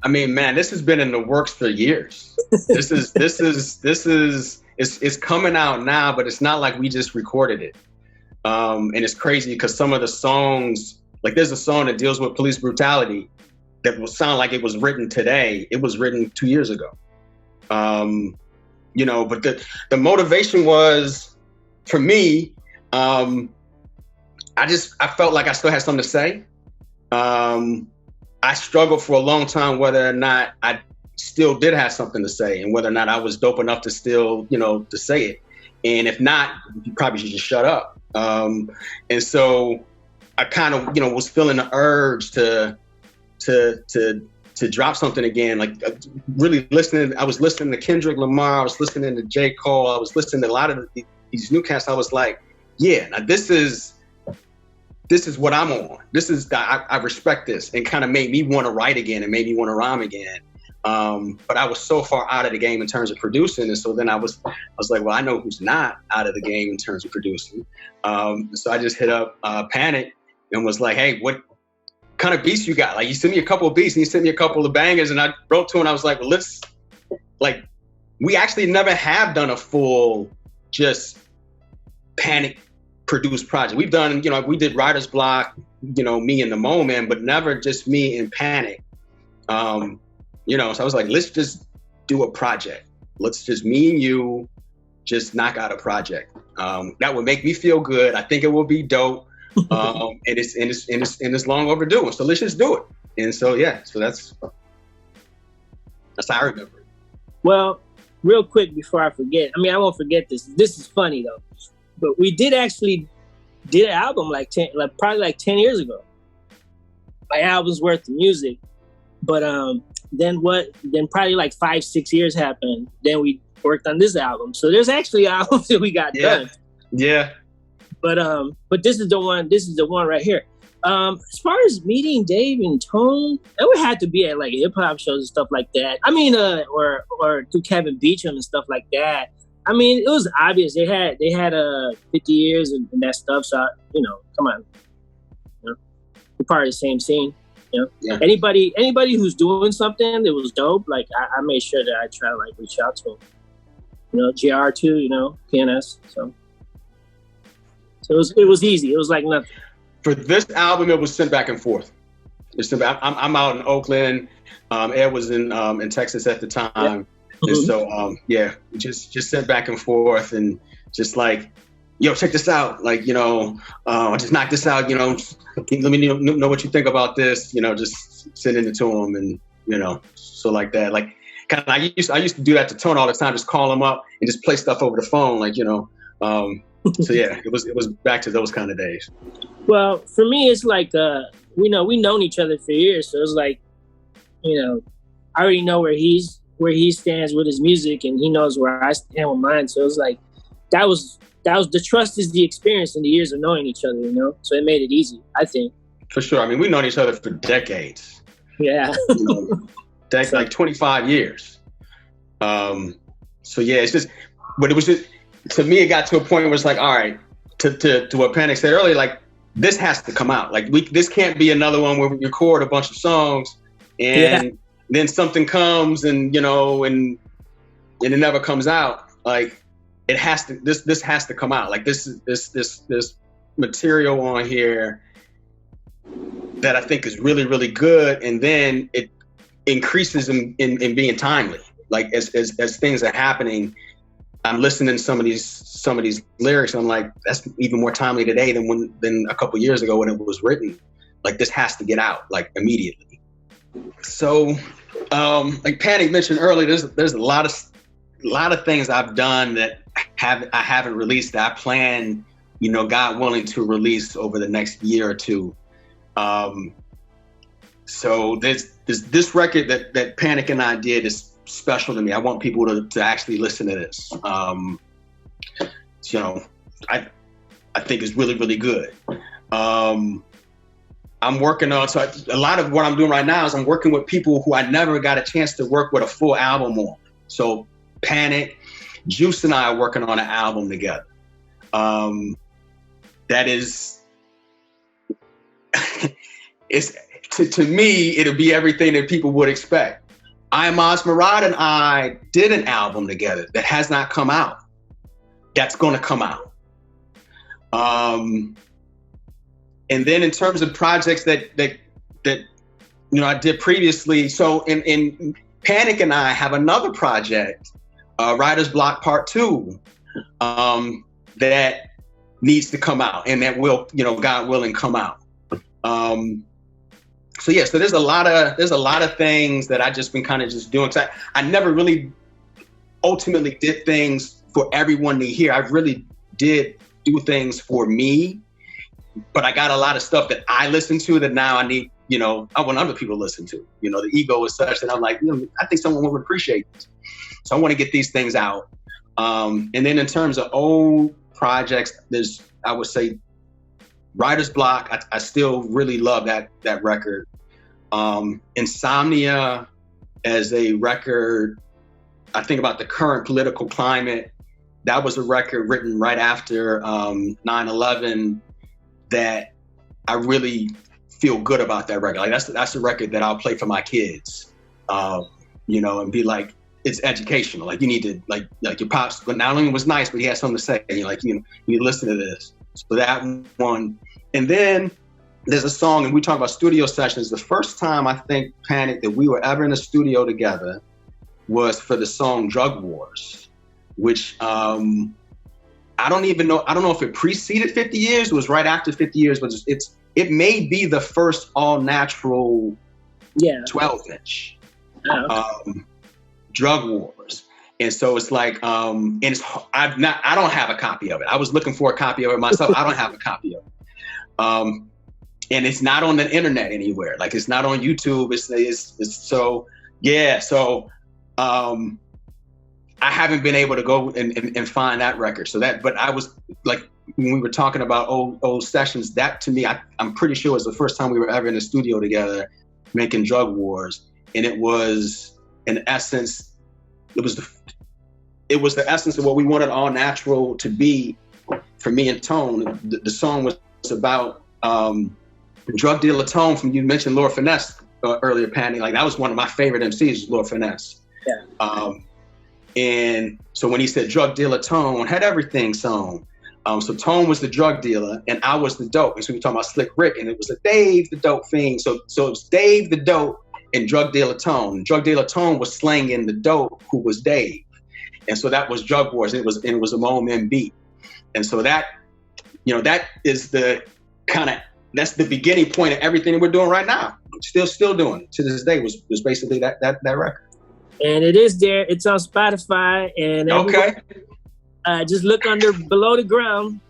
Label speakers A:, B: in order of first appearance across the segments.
A: I mean, man, this has been in the works for years. It's coming out now, but it's not like we just recorded it. And it's crazy because some of the songs, like there's a song that deals with police brutality that will sound like it was written today. It was written 2 years ago. You know, but the motivation was, for me, I felt like I still had something to say. I struggled for a long time whether or not I still did have something to say and whether or not I was dope enough to still, you know, to say it. And if not, you probably should just shut up. And so I kind of, you know, was feeling the urge to drop something again, like really listening. I was listening to Kendrick Lamar. I was listening to J. Cole. I was listening to a lot of these new cats. I was like, yeah, now this is what I'm on. I respect this, and kind of made me want to write again and made me want to rhyme again. But I was so far out of the game in terms of producing. And so then I was like, well, I know who's not out of the game in terms of producing. So I just hit up Panik and was like, hey, what kind of beats you got? Like, you sent me a couple of beats and you sent me a couple of bangers, and I wrote to him and I was like, well, we actually never have done a full just Panik produced project. We've done, you know, we did Writer's Block, you know, me in the moment, but never just me and Panik. You know, so I was like, let's just do a project. Let's just, me and you, just knock out a project. That would make me feel good. I think it will be dope. And it's long overdue. So let's just do it. And so, yeah, so that's how I remember it.
B: Well, real quick before I forget, I mean, I won't forget this. This is funny though. But we did an album probably 10 years ago. My album's worth of music. But then probably like 5-6 years happened. Then we worked on this album. So there's actually albums that we got done.
A: Yeah.
B: But this is the one right here. As far as meeting Dave and Tone, that would have to be at like hip hop shows and stuff like that. I mean, or through Kevin Beacham and stuff like that. I mean, it was obvious they had 50 years and that stuff. So, you know, come on, you know, we're part of the same scene. You know, yeah. Anybody who's doing something that was dope, like I made sure that I try to like reach out to them. You know, GR too. You know, PNS. So it was easy. It was like nothing.
A: For this album, it was sent back and forth. I'm out in Oakland. Ed was in Texas at the time. Yeah. And so, just sent back and forth and just like, yo, check this out. Like, you know, just knock this out, you know, let me know what you think about this, you know, just sending it to him. And, you know, so like that, like kind of, I used to do that to Tone all the time, just call him up and just play stuff over the phone. Like, you know, so yeah, it was back to those kind of days.
B: Well, for me, it's like, we've known each other for years. So it's like, you know, I already know where he stands with his music, and he knows where I stand with mine. So it was like, that was the trust is the experience in the years of knowing each other, you know? So it made it easy, I think.
A: For sure. I mean, we've known each other for decades.
B: Yeah.
A: You know, like 25 years. So yeah, it's just, but it was just, to me, it got to a point where it's like, all right, to what Panik said earlier, like, this has to come out. Like, this can't be another one where we record a bunch of songs and then something comes and, you know, and it never comes out. Like, it has to, this has to come out. Like, this material on here that I think is really, really good. And then it increases in being timely. Like, as things are happening, I'm listening to some of these lyrics. I'm like, that's even more timely today than a couple years ago when it was written. Like, this has to get out, like, immediately. So, like Panik mentioned earlier, there's a lot of things I've done that I haven't released that I plan, you know, God willing, to release over the next year or two. So this record that Panik and I did is special to me. I want people to actually listen to this. You know, I think it's really, really good. I'm working on, so a lot of what I'm doing right now is I'm working with people who I never got a chance to work with a full album on. So Panik, Juice and I are working on an album together. That is, it's to me, it'll be everything that people would expect. Maz Murad and I did an album together that has not come out. That's going to come out. And then in terms of projects that I did previously, so in Panik and I have another project, Writer's Block Part 2, that needs to come out, and that will, God willing, come out. So there's a lot of things that I just been kind of just doing. So I never really ultimately did things for everyone to hear. I really did do things for me, but I got a lot of stuff that I listen to that now I need, I want other people to listen to. The ego is such that I'm like, I think someone would appreciate this. So I want to get these things out. And then in terms of old projects, I would say, Writer's Block, I still really love that record. Insomnia as a record, I think about the current political climate. That was a record written right after 9/11 that I really feel good about that record. Like that's a record that I'll play for my kids, and be like, it's educational. Like you need to like your pops, but not only was nice, but he had something to say. And you're like, you need to listen to this. So that one. And then there's a song, and we talk about studio sessions. The first time I think, Panik, that we were ever in a studio together was for the song Drug Wars, which I don't know if it preceded 50 years, it was right after 50 years, but it may be the first all natural 12-inch Drug Wars. And so it's like, and I don't have a copy of it. I was looking for a copy of it myself. I don't have a copy of it. And it's not on the internet anywhere. Like it's not on YouTube. I haven't been able to go and find that record. But I was like, when we were talking about old sessions, that to me, I'm pretty sure was the first time we were ever in the studio together making Drug Wars. And it was, in essence, it was the essence of what we wanted All Natural to be for me and Tone. The song was about drug dealer Tone. From you mentioned Lord Finesse earlier, Panik. Like that was one of my favorite MCs, Lord Finesse. Yeah. And so when he said drug dealer Tone, had everything sewn. So Tone was the drug dealer and I was the dope. And so we were talking about Slick Rick, and it was like Dave the dope fiend. So it was Dave the dope and drug dealer Tone. Drug dealer Tone was slanging the dope, who was Dave. And so that was Drug Wars. It was a moment beat. And so that is that's the beginning point of everything that we're doing right now. Still doing it to this day was basically that record.
B: And it is there. It's on Spotify and everywhere. Okay. Just look below the ground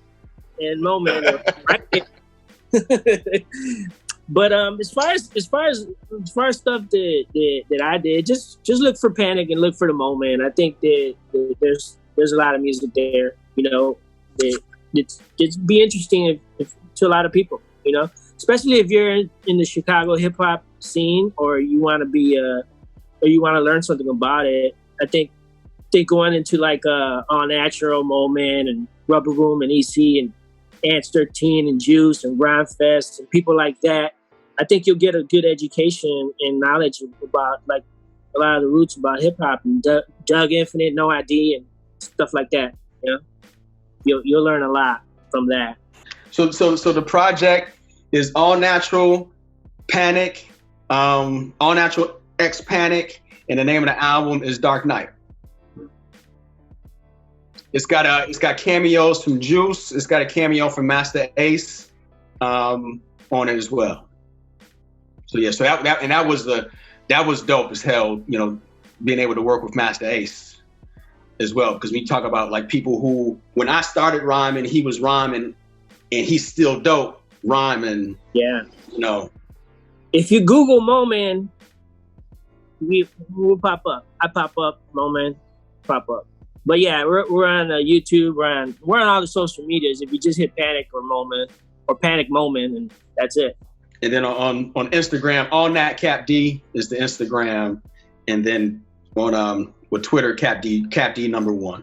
B: and Moment right there. But as far as stuff that I did, just look for Panik and look for the Moment. I think that there's a lot of music there, it's be interesting to a lot of people, especially if you're in the Chicago hip hop scene or you want to learn something about it. I think going into like All Natural, Moment, and Rubber Room, and EC, and Ants 13, and Juice, and Grindfest, and people like that, I think you'll get a good education and knowledge about like a lot of the roots about hip hop and Doug Infinite, No ID, and stuff like that. You'll learn a lot from that.
A: So the project is All Natural, Panik, All Natural X Panik, and the name of the album is Dark Knight. It's got cameos from Juice. It's got a cameo from Master Ace on it as well. So yeah, that was dope as hell. Being able to work with Master Ace as well, because we talk about like people who, when I started rhyming, he was rhyming, and he's still dope rhyming. Yeah.
B: If you Google Moment, we'll pop up. I pop up, Moment, pop up. But yeah, we're on YouTube. We're on all the social medias. If you just hit Panik or Moment or Panik Moment, and that's it.
A: And then on Instagram, All Nat Cap D is the Instagram, and then on with Twitter, Cap D #1.